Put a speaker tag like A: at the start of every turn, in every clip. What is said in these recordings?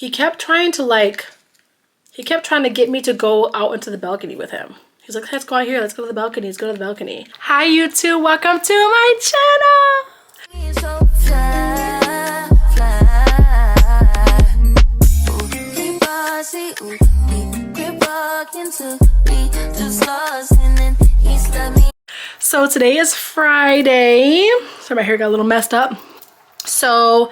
A: he kept trying to get me to go out into the balcony with him. He's like, let's go out here, let's go to the balcony, let's go to the balcony. Hi YouTube, welcome to my channel. So today is Friday. So my hair got a little messed up. So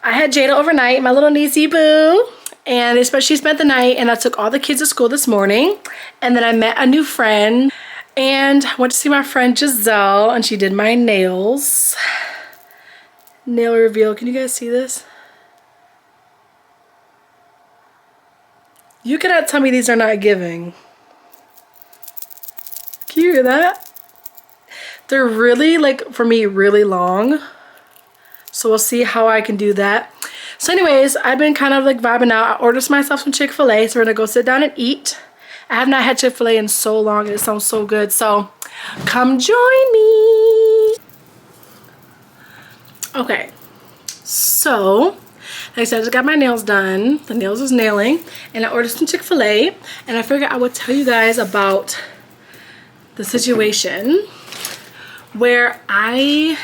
A: I had Jada overnight, my little niecey boo. And she spent the night, and I took all the kids to school this morning. And then I met a new friend and went to see my friend Giselle, and she did my nails. Nail reveal. Can you guys see this? You cannot tell me these are not giving. Can you hear that? They're really, like, for me, really long. So we'll see how I can do that. So anyways, I've been kind of like vibing out. I ordered myself some Chick-fil-A, so we're gonna go sit down and eat. I have not had Chick-fil-A in so long, and it sounds so good. So come join me. Okay, so like I said, I just got my nails done. The nails is nailing, and I ordered some Chick-fil-A, and I figured I would tell you guys about the situation where I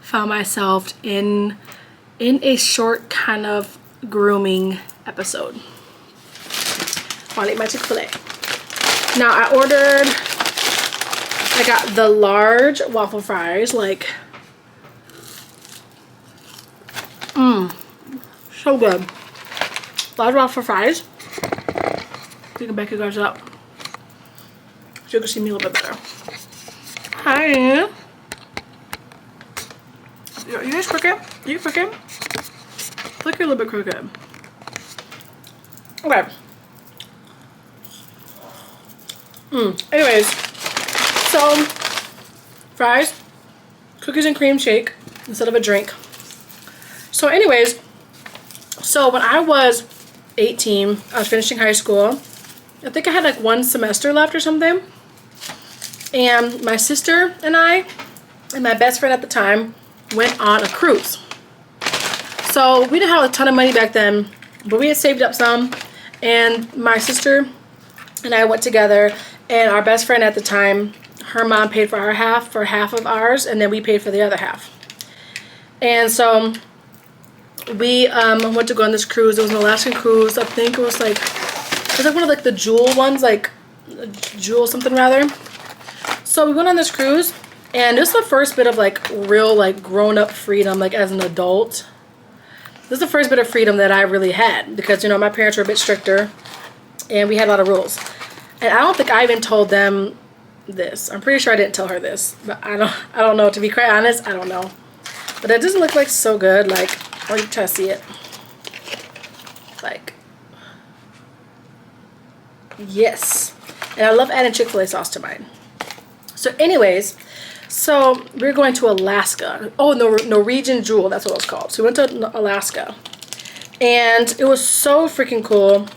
A: found myself in a short kind of grooming episode while I ate my Chick-fil-A. Now I got the large waffle fries, like, so good. Large waffle fries. You can back you guys up so you can see me a little bit better. Hi. Are you guys crooked? Are you crooked? I feel like you're a little bit crooked. Okay. Anyways, so fries, cookies and cream shake instead of a drink. So anyways, so when I was 18, I was finishing high school. I think I had like 1 semester left or something. And my sister and I and my best friend at the time went on a cruise. So we didn't have a ton of money back then, but we had saved up some, and my sister and I went together, and our best friend at the time, her mom paid for half of ours, and then we paid for the other half. And so we went to go on this cruise. It was an Alaskan cruise. I think it was like one of like the Jewel ones, like Jewel something rather. So we went on this cruise, and this is the first bit of like real like grown-up freedom, like as an adult. This is the first bit of freedom that I really had, because, you know, my parents were a bit stricter and we had a lot of rules. And I don't think I even told them this. I'm pretty sure I didn't tell her this, but I don't know, to be quite honest. I don't know. But it doesn't look like so good. Like, I'll try to see it. Like, yes. And I love adding Chick-fil-A sauce to mine. So anyways, so we're going to Alaska. Oh, Norwegian Jewel, that's what it was called. So we went to Alaska, and it was so freaking cool.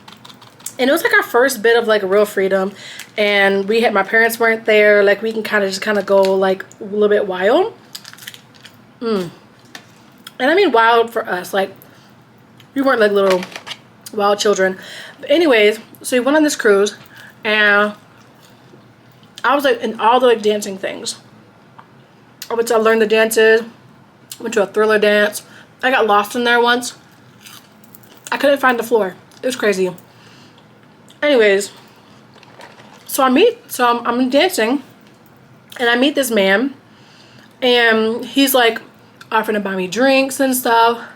A: And it was like our first bit of like real freedom. And my parents weren't there. Like, we can kind of go like a little bit wild. And I mean wild for us. Like, we weren't like little wild children. But anyways, so we went on this cruise, and I was like in all the like dancing things. I learned the dances, went to a Thriller dance. I got lost in there once. I couldn't find the floor. It was crazy. Anyways, so I'm dancing, and I meet this man, and he's like offering to buy me drinks and stuff.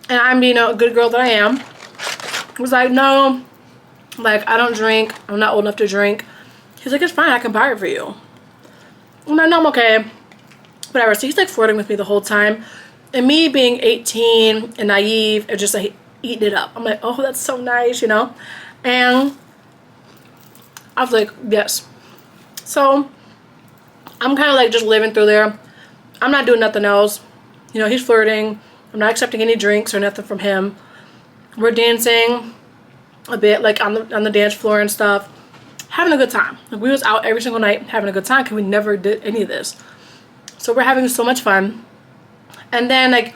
A: And I'm, you know, a good girl that I am, was like, no, like, I don't drink. I'm not old enough to drink. He's like, it's fine, I can buy it for you. I'm like, no, I'm okay. Whatever. So he's like flirting with me the whole time. And me being 18 and naive and just like eating it up. I'm like, oh, that's so nice, you know? And I was like, yes. So I'm kind of like just living through there. I'm not doing nothing else. You know, he's flirting. I'm not accepting any drinks or nothing from him. We're dancing a bit, like on the dance floor and stuff. Having a good time. Like, we was out every single night having a good time, because we never did any of this. So we're having so much fun. And then like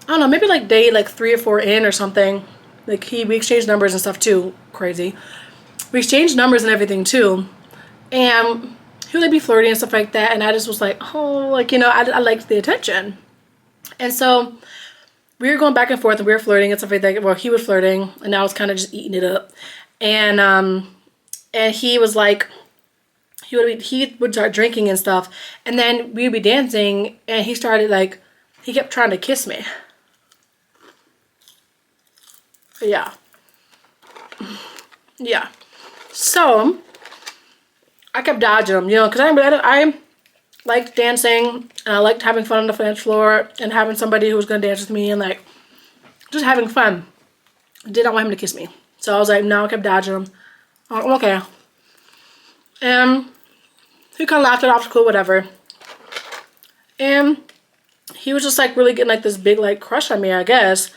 A: I don't know, maybe like day like 3 or 4 in or something. Like we exchanged numbers and stuff too. Crazy. We exchanged numbers and everything too. And he would like be flirty and stuff like that. And I just was like, oh, like, you know, I liked the attention. And so we were going back and forth and we were flirting and stuff like that. Well, he was flirting and I was kind of just eating it up. And he was like, he would start drinking and stuff. And then we would be dancing and he started like, he kept trying to kiss me. Yeah. Yeah. So I kept dodging him, you know, because I liked dancing and I liked having fun on the dance floor and having somebody who was going to dance with me and like just having fun. Did not want him to kiss me. So I was like, no, I kept dodging him. I'm okay. And he kind of laughed it off, cool, whatever. And he was just like really getting like this big like crush on me, I guess.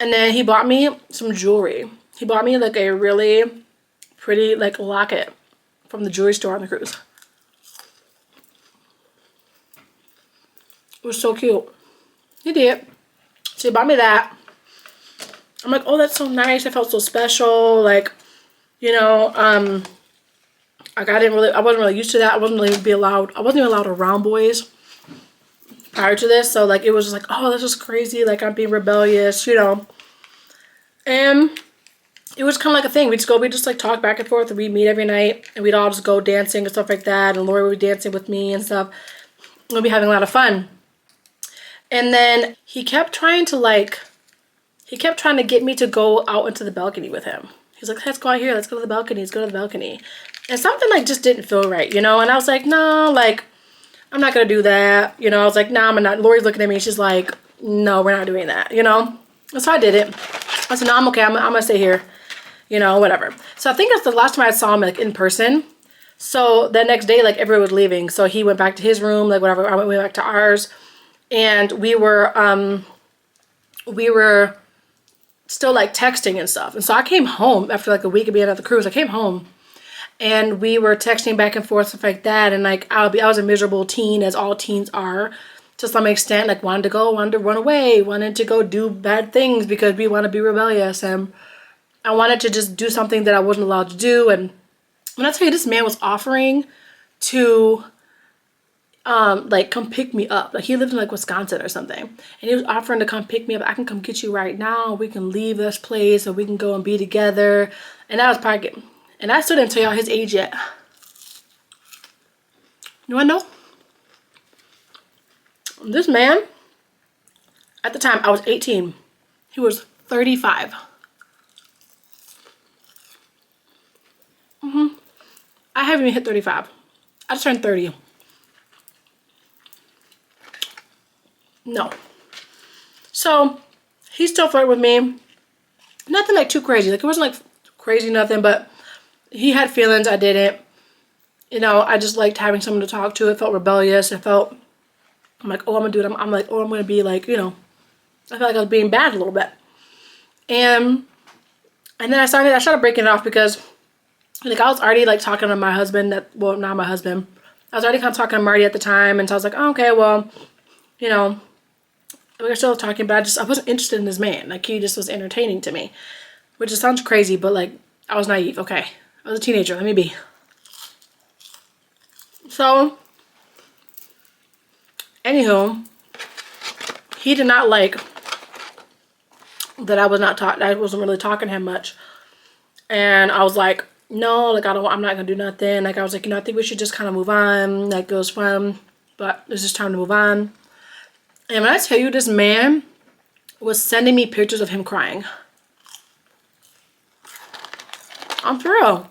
A: And then he bought me some jewelry. He bought me like a really pretty like locket from the jewelry store on the cruise. It was so cute. He did. So he bought me that. I'm like, oh, that's so nice. I felt so special. Like, you know, like I wasn't really used to that. I wasn't even allowed around boys prior to this. So like, it was just like, oh, this is crazy. Like I'm being rebellious, you know. And it was kind of like a thing. We'd just like talk back and forth and we'd meet every night and we'd all just go dancing and stuff like that. And Lori would be dancing with me and stuff. We'd be having a lot of fun. And then he kept trying to get me to go out into the balcony with him. He's like, let's go out here. Let's go to the balcony. Let's go to the balcony. And something like just didn't feel right, you know? And I was like, no, like, I'm not going to do that. You know, I was like, no, I'm not. Lori's looking at me. She's like, no, we're not doing that, you know? And so I did it. I said, no, I'm okay. I'm going to stay here, you know, whatever. So I think that's the last time I saw him like in person. So the next day, like everyone was leaving. So he went back to his room, like whatever. I went back to ours. And we were still like texting and stuff. And so I came home after like a week of being at the cruise. I came home and we were texting back and forth, stuff like that. And like I was a miserable teen, as all teens are to some extent, like wanted to run away, wanted to go do bad things because we want to be rebellious. And I wanted to just do something that I wasn't allowed to do. And when I tell you, this man was offering to like come pick me up. Like he lived in like Wisconsin or something. And he was offering to come pick me up. I can come get you right now. We can leave this place and we can go and be together. And that was probably, and I still didn't tell y'all his age yet. You wanna know? This man, at the time I was 18. He was 35. I haven't even hit 35. I just turned 30. No. So he still flirted with me. Nothing like too crazy. Like it wasn't like crazy nothing, but he had feelings. I didn't. You know, I just liked having someone to talk to. It felt rebellious. It felt, I'm like, oh, I'm gonna do it. I'm like, oh, I'm gonna be like, you know, I felt like I was being bad a little bit. And then I started breaking it off because like I was already like talking to my husband, well, not my husband. I was already kind of talking to Marty at the time, and so I was like, oh, okay, well, you know, we were still talking, but I wasn't interested in this man. Like he just was entertaining to me, which just sounds crazy, but like I was naive. Okay, I was a teenager. Let me be. So, anywho, he did not like that I wasn't really talking to him much, and I was like, no, like I'm not gonna do nothing. Like I was like, you know, I think we should just kind of move on. Like it was fun, but it's just time to move on. And when I tell you, this man was sending me pictures of him crying. I'm for real.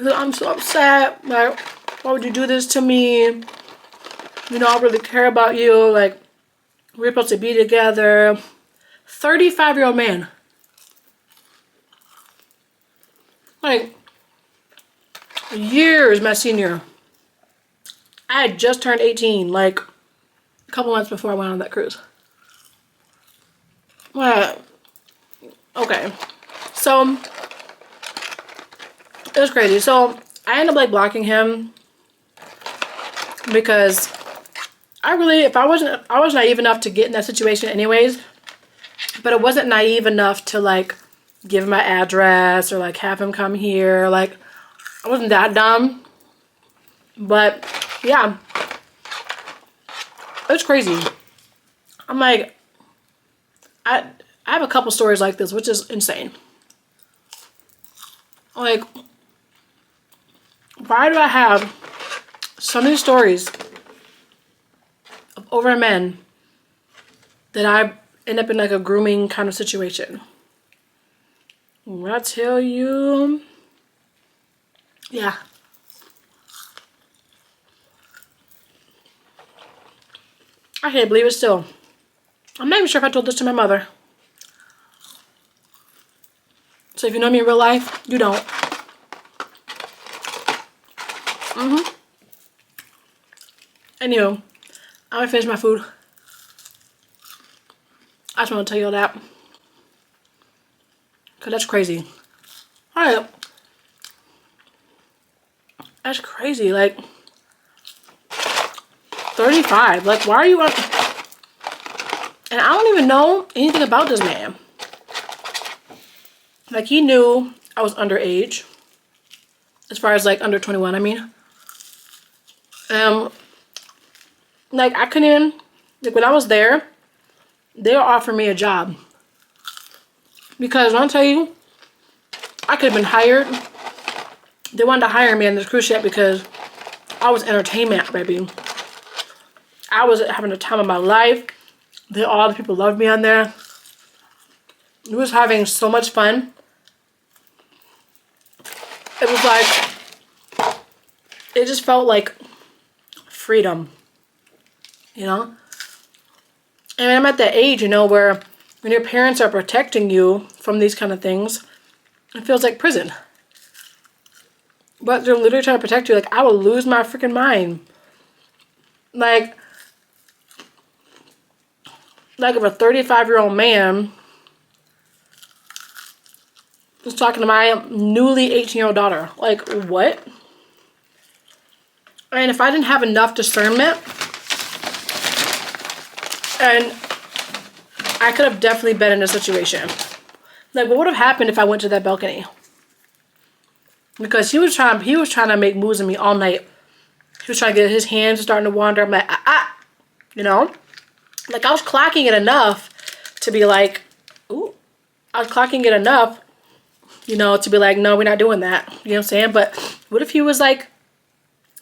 A: I'm so upset. Like, why would you do this to me? You know, I really care about you. Like, we're supposed to be together. 35-year-old man. Like, years my senior. I had just turned 18, like, a couple months before I went on that cruise. Well, okay. So, it was crazy. So, I ended up, like, blocking him because I was naive enough to get in that situation anyways, but it wasn't naive enough to like give him my address or like have him come here. Like, I wasn't that dumb, but yeah, it's crazy. I'm like, I have a couple stories like this, which is insane. Like, why do I have so many stories of over men that I end up in like a grooming kind of situation? When I tell you, yeah. I can't believe it still. I'm not even sure if I told this to my mother. So if you know me in real life, you don't. Anywho, I'm gonna finish my food. I just want to tell you all that. Because that's crazy. Alright. That's crazy. Like, 35. Like, why are you on... And I don't even know anything about this man. Like, he knew I was underage. As far as, like, under 21, I mean. Like, I couldn't even... Like, when I was there, they offered me a job. Because, I'll tell you, I could have been hired. They wanted to hire me on this cruise ship because I was entertainment, baby. I was having the time of my life. All the people loved me on there. We was having so much fun. It was like, it just felt like freedom, you know? And I'm at that age, you know, where when your parents are protecting you from these kind of things, it feels like prison. But they're literally trying to protect you. Like, I would lose my freaking mind. Like if a 35-year-old man was talking to my newly 18-year-old daughter. Like, what? And if I didn't have enough discernment, and I could have definitely been in a situation. Like, what would have happened if I went to that balcony? Because he was trying to make moves on me all night. He was trying to get his hands starting to wander. I'm like, you know? Like, I was clocking it enough to be like, ooh. I was clocking it enough, you know, to be like, no, we're not doing that. You know what I'm saying? But what if he was, like,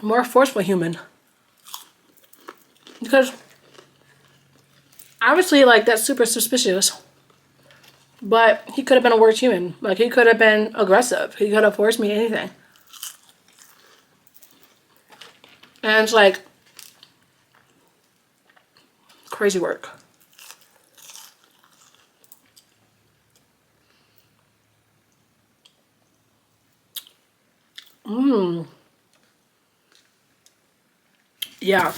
A: more forceful human? Because obviously, like, that's super suspicious. But he could have been a worse human. Like, he could have been aggressive. He could have forced me anything. And it's like, crazy work. Yeah.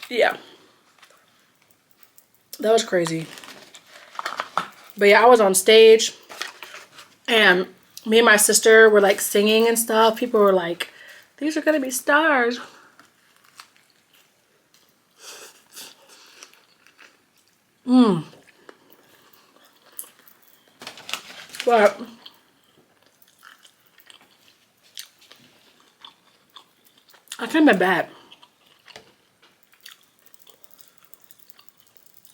A: Yeah. That was crazy. But yeah, I was on stage. And me and my sister were like singing and stuff. People were like, these are gonna be stars. But I couldn't have been bad.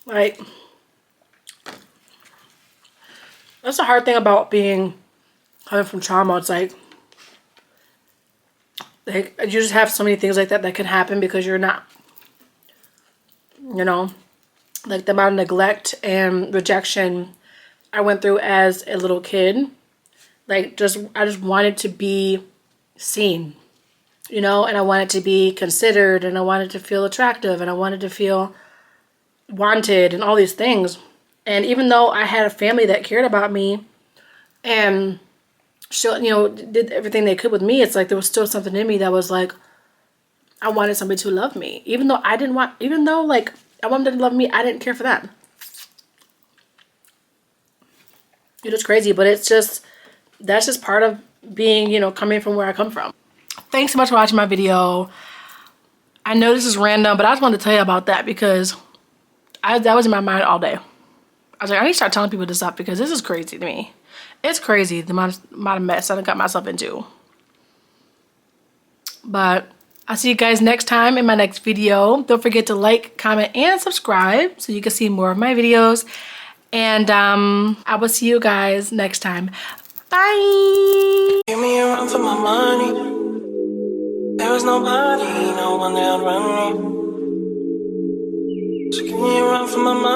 A: Like, that's the hard thing about coming from trauma. It's like you just have so many things like that can happen because you're not, you know, like the amount of neglect and rejection I went through as a little kid. Like, I just wanted to be seen, you know, and I wanted to be considered, and I wanted to feel attractive, and I wanted to feel wanted, and all these things. And even though I had a family that cared about me and, you know, did everything they could with me, it's like there was still something in me that was like, I wanted somebody to love me. Even though like I wanted them to love me, I didn't care for that. It was crazy, but that's just part of being, you know, coming from where I come from. Thanks so much for watching my video. I know this is random, but I just wanted to tell you about that because that was in my mind all day. I was like, I need to start telling people this stuff because this is crazy to me. It's crazy the amount of mess I got myself into. But I'll see you guys next time in my next video. Don't forget to like, comment, and subscribe so you can see more of my videos. And I will see you guys next time. Bye. Give me a run for my money. There was nobody, no one that run me. So give me a run for my money.